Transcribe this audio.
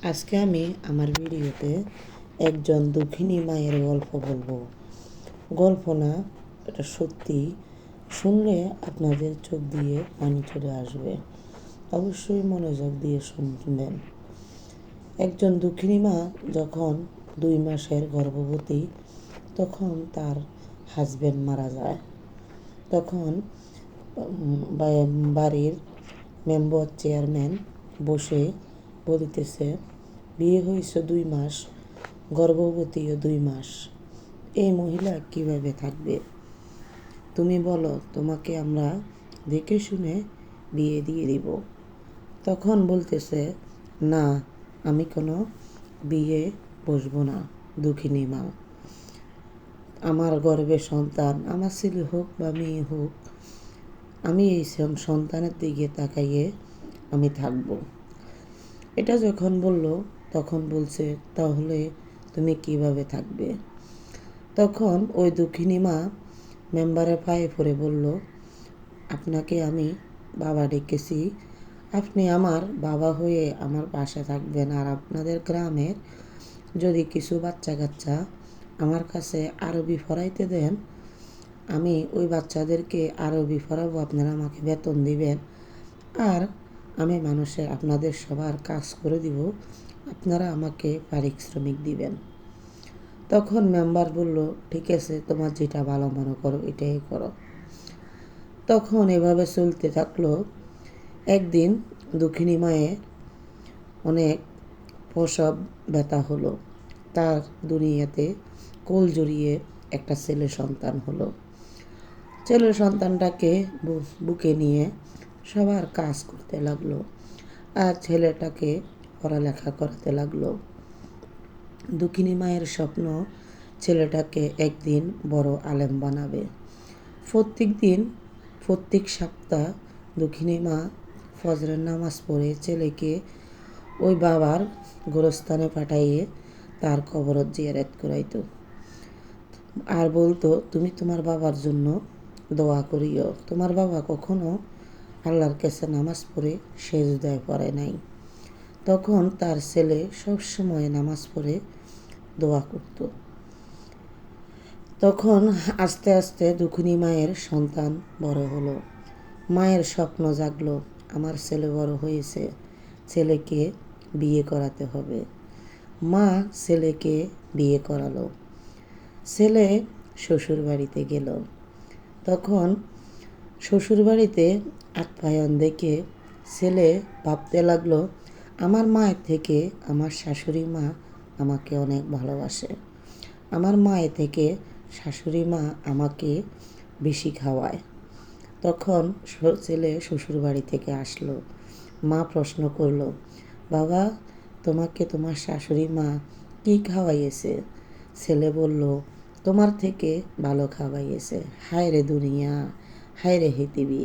আজকে আমি আমার ভিডিওতে একজন দুঃখিনী মায়ের গল্প বলবো। গল্প না, এটা সত্যি। শুনলে আপনাদের চোখ দিয়ে পানি চলে আসবে। অবশ্যই মনোযোগ দিয়ে শুনবেন। একজন দুঃখিনী মা যখন 2 মাসের গর্ভবতী, তখন তার হাজবেন্ড মারা যায়। তখন বাড়ির মেম্বার চেয়ারম্যান বসে বলিতেছে, বিয়ে হয়েছে 2 মাস, গর্ভবতীও 2 মাস, এই মহিলা কিভাবে থাকবে? তুমি বলো, তোমাকে আমরা দেখে শুনে বিয়ে দিয়ে দিব। তখন বলতেছে, না, আমি কোনো বিয়ে বসবো না। দুঃখিনী মা, আমার গর্ভে সন্তান, আমার ছেলে হোক বা মেয়ে হোক, আমি এই সন্তানের দিকে তাকাইয়ে আমি থাকব। এটা যখন বলল, তখন বলছে, তাহলে তুমি কিভাবে থাকবে? তখন ওই দুঃখিনী মা মেম্বারের পায়ে পড়ে বলল, আপনাকে আমি বাবা ডেকেছি, আপনি আমার বাবা হয়ে আমার পাশে থাকবেন। আর আপনাদের গ্রামের যদি কিছু বাচ্চা কাচ্চা আমার কাছে আরবি পড়াইতে দেন, আমি ওই বাচ্চাদেরকে আরবি পড়াবো, আপনারা আমাকে বেতন দিবেন। আর আমি আপনাদের সবার কাজ করে দিব, আপনারা আমাকে পারিশ্রমিক দিবেন। তখন মেম্বার বলল, ঠিক আছে, তোমার যেটা ভালো মনে করো এটাই করো। তখন এভাবে চলতে থাকলো। একদিন দুঃখিনী মায়ের অনেক প্রসব ব্যথা হলো। তার দুনিয়াতে কোল জড়িয়ে একটা ছেলে সন্তান হলো। ছেলে সন্তানটাকে বুকে নিয়ে সবার কাজ করতে লাগলো, আর ছেলেটাকে পড়ালেখা করাতে লাগলো। দুঃখিনী মায়ের স্বপ্ন, ছেলেটাকে একদিন বড় আলেম বানাবে। প্রত্যেক সপ্তাহ দুঃখিনী মা ফজরের নামাজ পড়ে ছেলেকে ওই বাবার গোরস্থানে পাঠাইয়ে তার কবরত জিয়ারত করাইতো। আর বলতো, তুমি তোমার বাবার জন্য দোয়া করিও। তোমার বাবা কখনো আল্লাহর কাছে নামাজ পড়ে সেজদায় পড়ে নাই। তখন তার ছেলে সবসময় নামাজ পড়ে দোয়া করত। তখন আস্তে আস্তে দুঃখিনী মায়ের সন্তান বড় হলো। মায়ের স্বপ্ন জাগলো, আমার ছেলে বড় হয়েছে, ছেলেকে বিয়ে করাতে হবে। মা ছেলেকে বিয়ে করালো। ছেলে শ্বশুর বাড়িতে গেল। তখন শ্বশুর বাড়িতে আপ্যায়ন দেখে ছেলে ভাবতে লাগলো, আমার মায়ের থেকে আমার শাশুড়ি মা আমাকে অনেক ভালোবাসে। আমার মায়ের থেকে শাশুড়ি মা আমাকে বেশি খাওয়ায়। তখন ছেলে শ্বশুর বাড়ি থেকে আসলো। মা প্রশ্ন করলো, বাবা, তোমাকে তোমার শাশুড়ি মা কী খাওয়াইয়েছে? ছেলে বলল, তোমার থেকে ভালো খাওয়াইয়েছে। হায় রে দুনিয়া, হায় রে পৃথিবী।